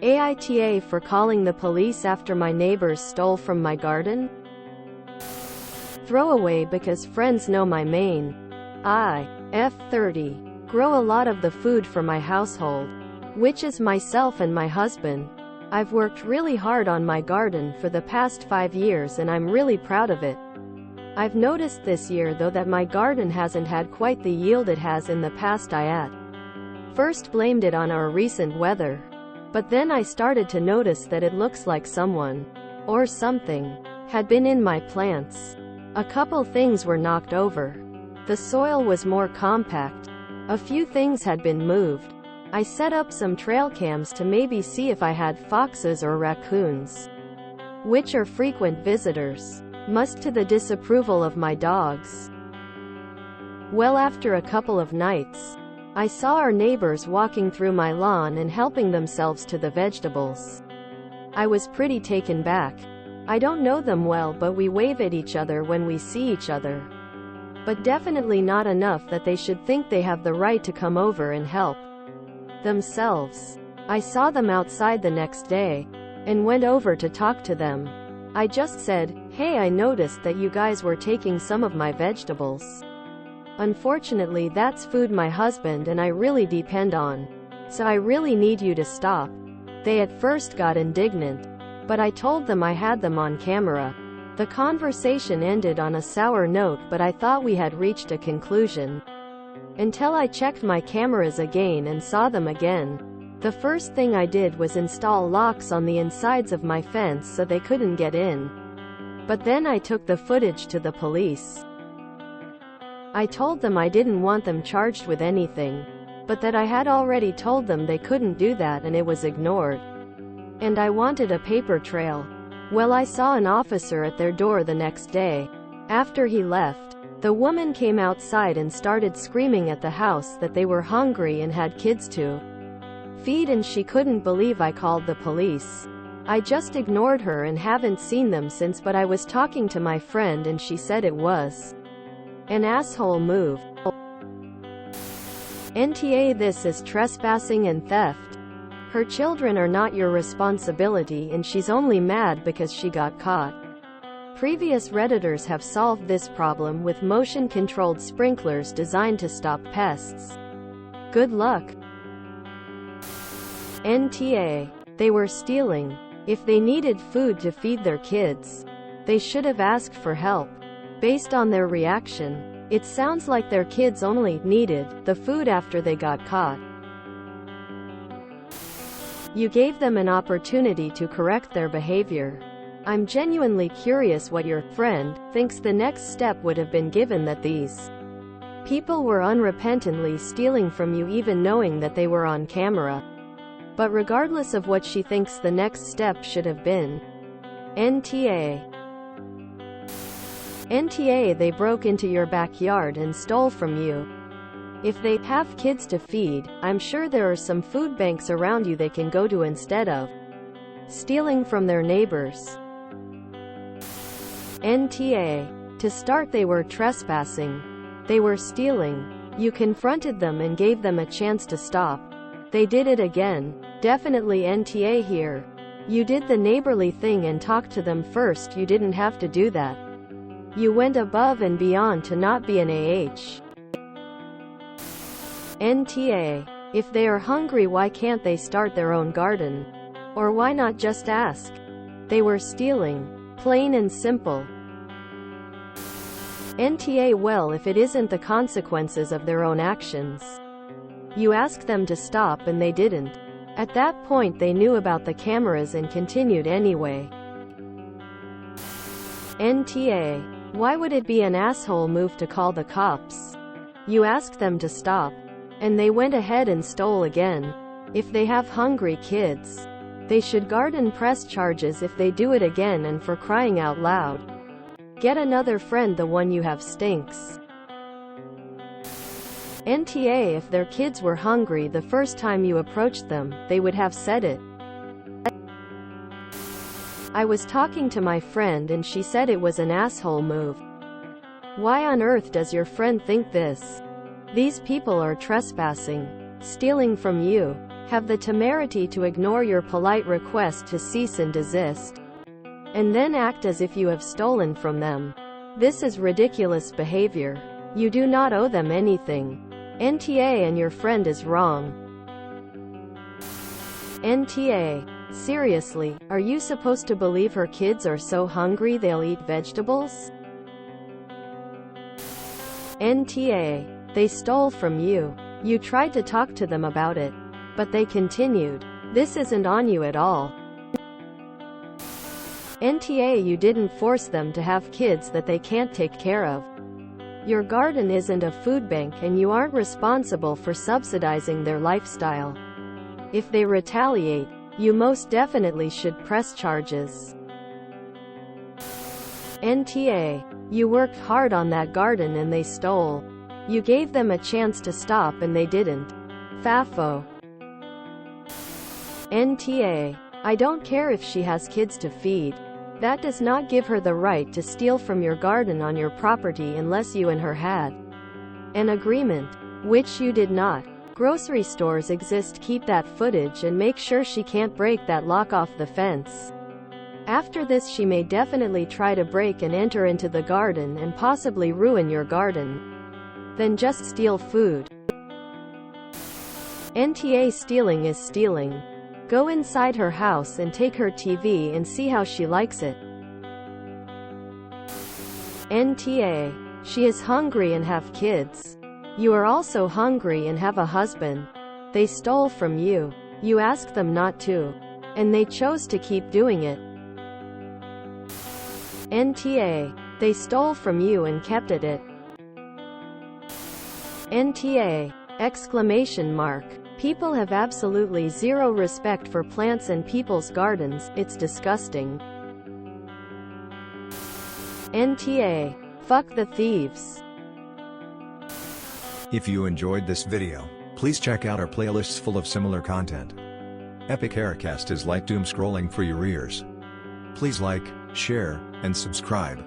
AITA for calling the police after my neighbors stole from my garden? Throwaway because friends know my main. I, F30, grow a lot of the food for my household, which is myself and my husband. I've worked really hard on my garden for the past 5 years and I'm really proud of it. I've noticed this year though that my garden hasn't had quite the yield it has in the past. I at first blamed it on our recent weather. But then I started to notice that it looks like someone, or something, had been in my plants. A couple things were knocked over. The soil was more compact. A few things had been moved. I set up some trail cams to maybe see if I had foxes or raccoons, which are frequent visitors, much to the disapproval of my dogs. Well, after a couple of nights, I saw our neighbors walking through my lawn and helping themselves to the vegetables. I was pretty taken back. I don't know them well, but we wave at each other when we see each other. But definitely not enough that they should think they have the right to come over and help themselves. I saw them outside the next day, and went over to talk to them. I just said, "Hey, I noticed that you guys were taking some of my vegetables. Unfortunately, that's food my husband and I really depend on. So I really need you to stop." They at first got indignant, but I told them I had them on camera. The conversation ended on a sour note, but I thought we had reached a conclusion. Until I checked my cameras again and saw them again. The first thing I did was install locks on the insides of my fence so they couldn't get in. But then I took the footage to the police. I told them I didn't want them charged with anything, but that I had already told them they couldn't do that and it was ignored. And I wanted a paper trail. Well, I saw an officer at their door the next day. After he left, the woman came outside and started screaming at the house that they were hungry and had kids to feed, and she couldn't believe I called the police. I just ignored her and haven't seen them since, but I was talking to my friend and she said it was an asshole move. NTA, this is trespassing and theft. Her children are not your responsibility and she's only mad because she got caught. Previous Redditors have solved this problem with motion-controlled sprinklers designed to stop pests. Good luck. NTA. They were stealing. If they needed food to feed their kids, they should have asked for help. Based on their reaction, it sounds like their kids only needed the food after they got caught. You gave them an opportunity to correct their behavior. I'm genuinely curious what your friend thinks the next step would have been, given that these people were unrepentantly stealing from you even knowing that they were on camera. But regardless of what she thinks the next step should have been. NTA. NTA, they broke into your backyard and stole from you. If they have kids to feed, I'm sure there are some food banks around you they can go to instead of stealing from their neighbors. NTA. To start, they were trespassing. They were stealing. You confronted them and gave them a chance to stop. They did it again. Definitely NTA here. You did the neighborly thing and talked to them first. You didn't have to do that. You went above and beyond to not be an AH. NTA. If they are hungry, why can't they start their own garden? Or why not just ask? They were stealing. Plain and simple. NTA. Well, if it isn't the consequences of their own actions. You asked them to stop and they didn't. At that point they knew about the cameras and continued anyway. NTA. Why would it be an asshole move to call the cops? You asked them to stop, and they went ahead and stole again. If they have hungry kids, they should garden press charges if they do it again, and for crying out loud, get another friend, the one you have stinks. NTA. If their kids were hungry the first time you approached them, they would have said it. I was talking to my friend and she said it was an asshole move. Why on earth does your friend think this? These people are trespassing, stealing from you. have the temerity to ignore your polite request to cease and desist, and then act as if you have stolen from them. This is ridiculous behavior. You do not owe them anything. NTA and your friend is wrong. NTA. Seriously, are you supposed to believe her kids are so hungry they'll eat vegetables? NTA. They stole from you. You tried to talk to them about it, but they continued. This isn't on you at all. NTA. You didn't force them to have kids that they can't take care of. Your garden isn't a food bank and you aren't responsible for subsidizing their lifestyle. If they retaliate, you most definitely should press charges. NTA. You worked hard on that garden and they stole. You gave them a chance to stop and they didn't. FAFO. NTA. I don't care if she has kids to feed. That does not give her the right to steal from your garden on your property unless you and her had an agreement, which you did not. Grocery stores exist. Keep that footage and make sure she can't break that lock off the fence. After this she may definitely try to break and enter into the garden and possibly ruin your garden. Then just steal food. NTA. Stealing is stealing. Go inside her house and take her TV and see how she likes it. NTA. She is hungry and have kids. You are also hungry and have a husband. They stole from you. You asked them not to, and they chose to keep doing it. NTA. They stole from you and kept at it. NTA. Exclamation mark. People have absolutely zero respect for plants and people's gardens. It's disgusting. NTA. Fuck the thieves. If you enjoyed this video, please check out our playlists full of similar content. Epic Aircast is like doom scrolling for your ears. Please like, share, and subscribe.